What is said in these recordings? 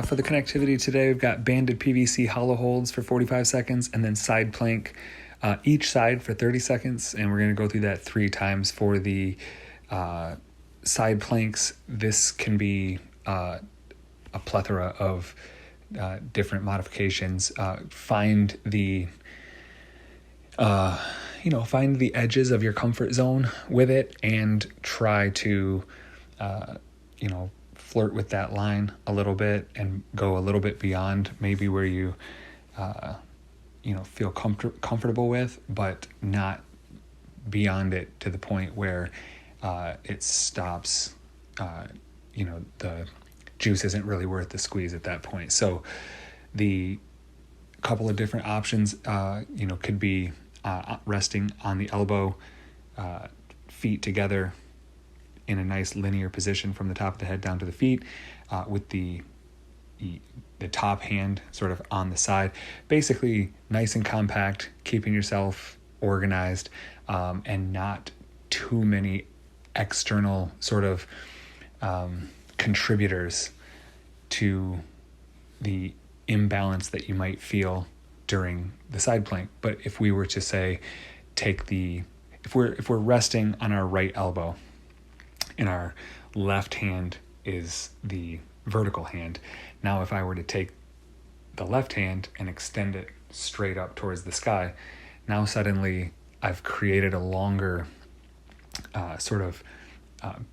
For the connectivity today, we've got banded PVC hollow holds for 45 seconds and then side plank each side for 30 seconds. And we're going to go through that 3 times for the side planks. This can be a plethora of different modifications. Find the edges of your comfort zone with it and try to flirt with that line a little bit and go a little bit beyond maybe where you feel comfortable with, but not beyond it to the point where it stops. The juice isn't really worth the squeeze at that point. So the couple of different options could be resting on the elbow, feet together in a nice linear position from the top of the head down to the feet, with the top hand sort of on the side. Basically nice and compact, keeping yourself organized, and not too many external sort of contributors to the imbalance that you might feel during the side plank. But if we were to say, if we're resting on our right elbow and our left hand is the vertical hand, now if I were to take the left hand and extend it straight up towards the sky, now suddenly I've created a longer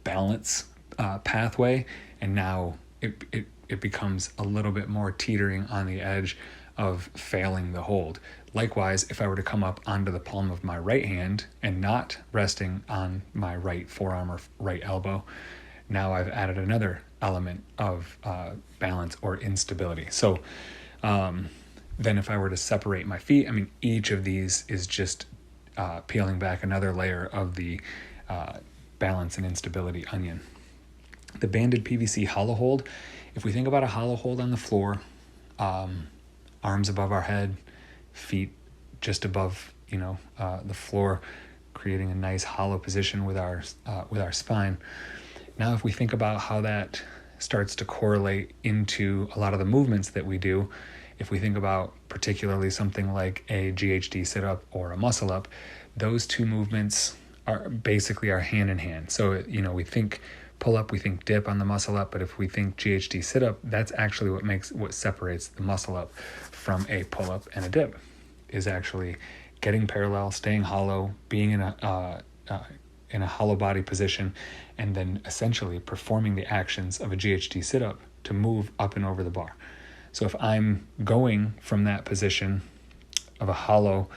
balance pathway, and now it becomes a little bit more teetering on the edge of failing the hold. Likewise, if I were to come up onto the palm of my right hand and not resting on my right forearm or right elbow, now I've added another element of balance or instability. So then if I were to separate my feet, each of these is just peeling back another layer of the balance and instability onion. The banded PVC hollow hold, if we think about a hollow hold on the floor, arms above our head, feet just above the floor, creating a nice hollow position with our spine. Now if we think about how that starts to correlate into a lot of the movements that we do, if we think about particularly something like a GHD sit-up or a muscle-up, those two movements are basically hand in hand. So we think pull-up, we think dip on the muscle-up, but if we think GHD sit-up, that's actually what separates the muscle-up from a pull-up and a dip, is actually getting parallel, staying hollow, being in a hollow body position, and then essentially performing the actions of a GHD sit-up to move up and over the bar. So if I'm going from that position of a hollow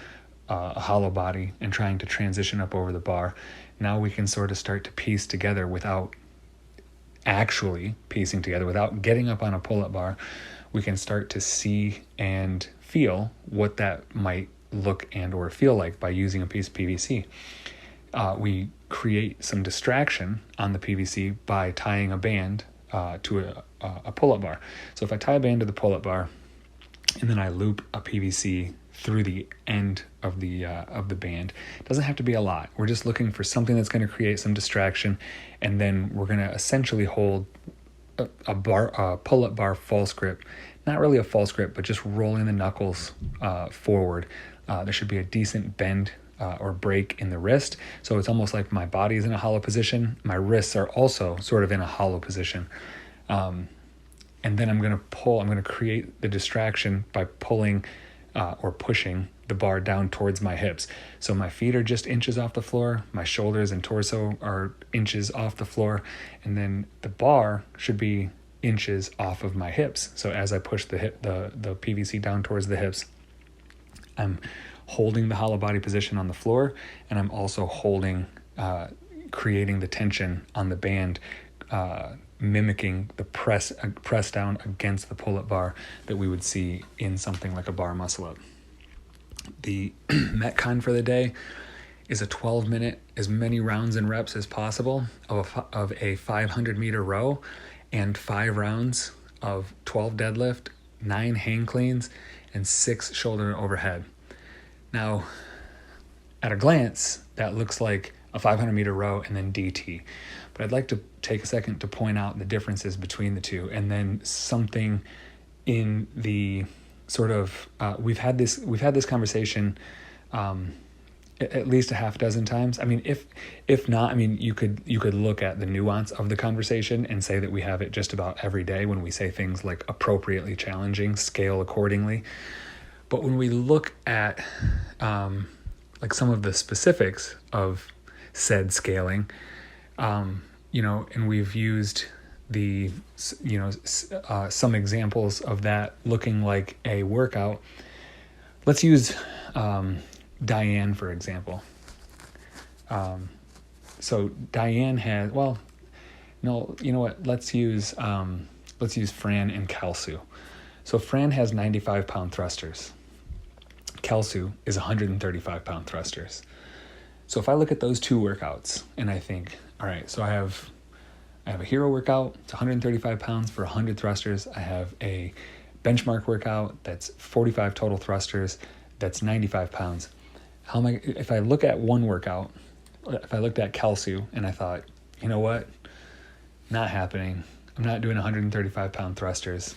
body and trying to transition up over the bar, now we can sort of start to piece together without actually piecing together, without getting up on a pull-up bar. We can start to see and feel what that might look and or feel like by using a piece of PVC. We create some distraction on the PVC by tying a band to a pull-up bar. So if I tie a band to the pull-up bar and then I loop a PVC through the end of the band, it doesn't have to be a lot. We're just looking for something that's going to create some distraction, and then we're going to essentially hold a pull-up bar false grip. Not really a false grip, but just rolling the knuckles forward. There should be a decent bend or break in the wrist. So it's almost like my body's in a hollow position. My wrists are also sort of in a hollow position. And then I'm going to create the distraction by pulling or pushing the bar down towards my hips. So my feet are just inches off the floor. My shoulders and torso are inches off the floor. And then the bar should be inches off of my hips. So as I push the PVC down towards the hips, I'm holding the hollow body position on the floor, and I'm also creating the tension on the band, mimicking the press down against the pull-up bar that we would see in something like a bar muscle-up. The Metcon for the day is a 12-minute, as many rounds and reps as possible of a 500-meter row and 5 rounds of 12 deadlift, 9 hang cleans, and 6 shoulder overhead. Now, at a glance, that looks like a 500-meter row and then DT. But I'd like to take a second to point out the differences between the two, and then something in the sort of we've had this conversation at least a half dozen times. I mean, if not, I mean, you could look at the nuance of the conversation and say that we have it just about every day when we say things like appropriately challenging, scale accordingly. But when we look at like some of the specifics of said scaling, and we've used the some examples of that looking like a workout. Let's use Diane, for example. So Diane has, well, no, you know what? Let's use Fran and Kalsu. So Fran has 95-pound thrusters. Kalsu is 135-pound thrusters. So if I look at those two workouts and I think, all right, so I have a hero workout, it's 135 pounds for 100 thrusters. I have a benchmark workout that's 45 total thrusters, that's 95 pounds. How am I, if I look at one workout, if I looked at Kalsu and I thought, you know what, not happening. I'm not doing 135 pound thrusters.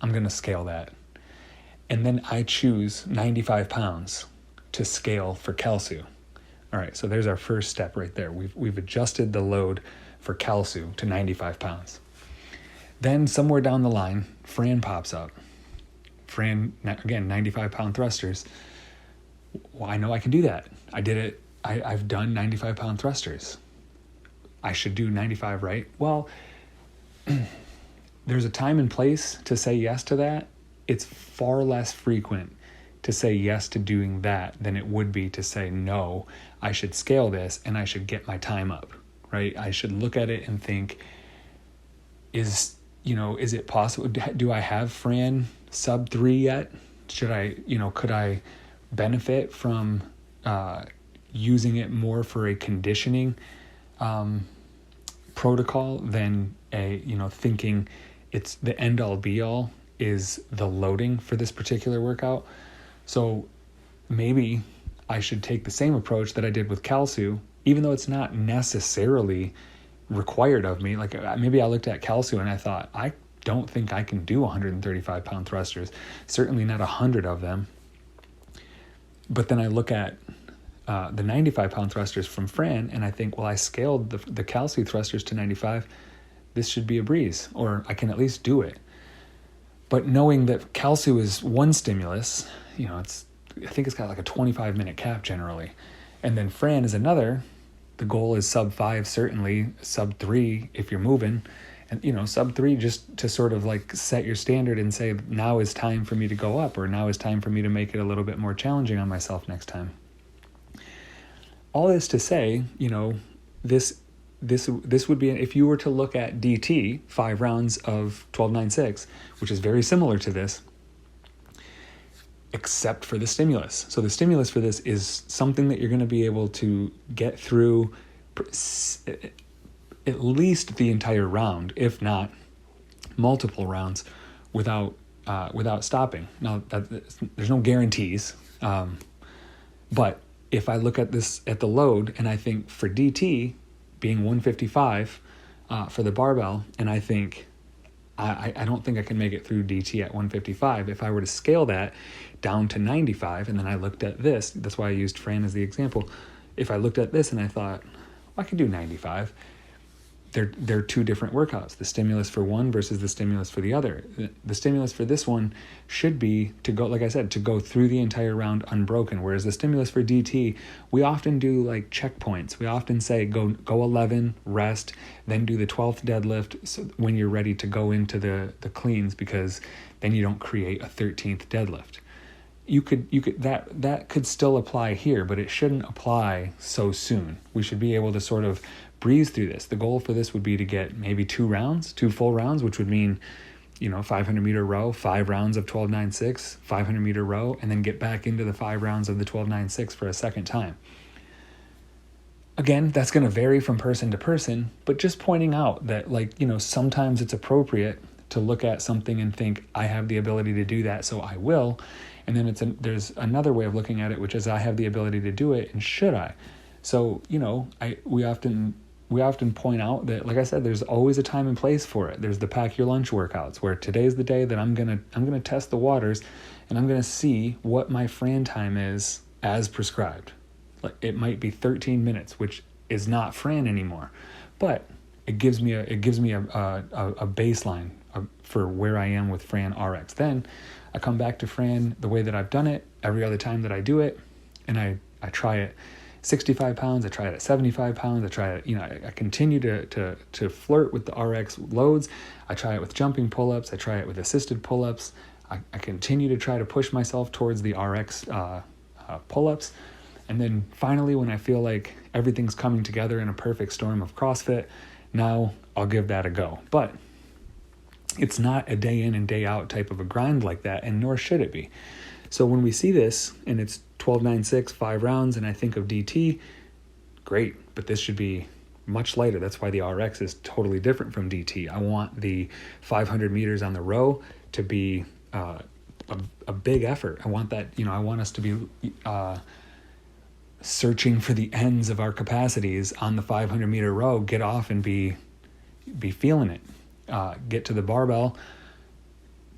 I'm going to scale that. And then I choose 95 pounds to scale for Kalsu. All right, so there's our first step right there. We've adjusted the load for Kalsu to 95 pounds. Then somewhere down the line, Fran pops up. Fran, again, 95-pound thrusters. Well, I know I can do that. I did it. I've done 95-pound thrusters. I should do 95, right? Well, there's a time and place to say yes to that. It's far less frequent to say yes to doing that than it would be to say, no, I should scale this and I should get my time up, right? I should look at it and think, is it possible? Do I have Fran sub 3 yet? Should I, could I benefit from using it more for a conditioning protocol than thinking it's the end all be all is the loading for this particular workout? So maybe I should take the same approach that I did with Kalsu, even though it's not necessarily required of me. Like maybe I looked at Kalsu and I thought, I don't think I can do 135-pound thrusters, certainly not 100 of them. But then I look at the 95-pound thrusters from Fran and I think, well, I scaled the Kalsu thrusters to 95. This should be a breeze, or I can at least do it. But knowing that Kalsu is one stimulus, I think it's got like a 25-minute cap generally. And then Fran is another. The goal is sub 5, certainly, sub 3 if you're moving. And, sub 3 just to sort of like set your standard and say, now is time for me to go up, or now is time for me to make it a little bit more challenging on myself next time. All this to say, this would be, if you were to look at DT, 5 rounds of 12.96, which is very similar to this, except for the stimulus. So the stimulus for this is something that you're going to be able to get through at least the entire round, if not multiple rounds, without stopping. Now, there's no guarantees, but if I look at this at the load and I think for DT being 155 for the barbell, and I think I don't think I can make it through DT at 155. If I were to scale that down to 95, and then I looked at this, that's why I used Fran as the example. If I looked at this and I thought, well, I could do 95, they're two different workouts, the stimulus for one versus the stimulus for the other. The stimulus for this one should be to go, like I said, to go through the entire round unbroken, whereas the stimulus for DT, we often do like checkpoints. We often say go 11, rest, then do the 12th deadlift so when you're ready to go into the cleans, because then you don't create a 13th deadlift. You could that could still apply here, but it shouldn't apply so soon. We should be able to sort of breeze through this. The goal for this would be to get maybe 2 full rounds, which would mean, 500 meter row, 5 rounds of 12.96, 500 meter row, and then get back into the 5 rounds of the 12.96 for a second time. Again, that's going to vary from person to person, but just pointing out that sometimes it's appropriate to look at something and think, I have the ability to do that, so I will. And then there's another way of looking at it, which is I have the ability to do it, and should I? So, we often we often point out that, like I said, there's always a time and place for it. There's the pack your lunch workouts, where today's the day that I'm gonna test the waters, and I'm gonna see what my Fran time is as prescribed. Like, it might be 13 minutes, which is not Fran anymore, but it gives me a baseline for where I am with Fran RX. Then I come back to Fran the way that I've done it every other time that I do it, and I try it 65 pounds, I try it at 75 pounds, I try it, I continue to flirt with the RX loads. I try it with jumping pull-ups, I try it with assisted pull-ups. I continue to try to push myself towards the RX pull-ups. And then finally, when I feel like everything's coming together in a perfect storm of CrossFit, now I'll give that a go. But it's not a day in and day out type of a grind like that, and nor should it be. So when we see this and it's 12.96, 5 rounds, and I think of DT, great, but this should be much lighter. That's why the RX is totally different from DT. I want the 500 meters on the row to be a big effort. I want that, I want us to be searching for the ends of our capacities on the 500 meter row, get off and be feeling it. Get to the barbell,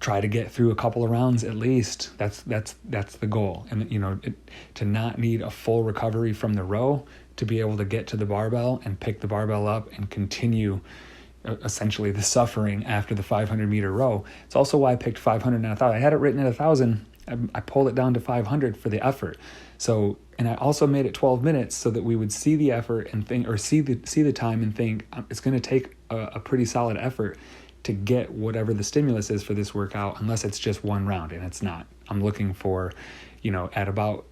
try to get through a couple of rounds at least. That's the goal. And to not need a full recovery from the row to be able to get to the barbell and pick the barbell up and continue essentially the suffering after the 500 meter row. It's also why I picked 500 and 1,000. I had it written at 1,000. I pulled it down to 500 for the effort. So, and I also made it 12 minutes so that we would see the effort and think, or see the time and think it's going to take a pretty solid effort to get whatever the stimulus is for this workout, unless it's just one round, and it's not. I'm looking for, at about,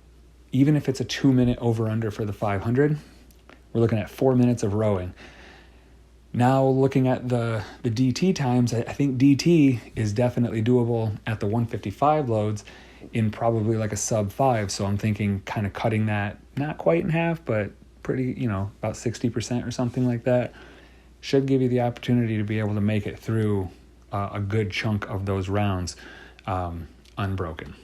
even if it's a 2-minute over under for the 500, we're looking at 4 minutes of rowing. Now looking at the DT times, I think DT is definitely doable at the 155 loads in probably like a sub 5. So I'm thinking kind of cutting that, not quite in half, but pretty, about 60% or something like that. Should give you the opportunity to be able to make it through a good chunk of those rounds unbroken.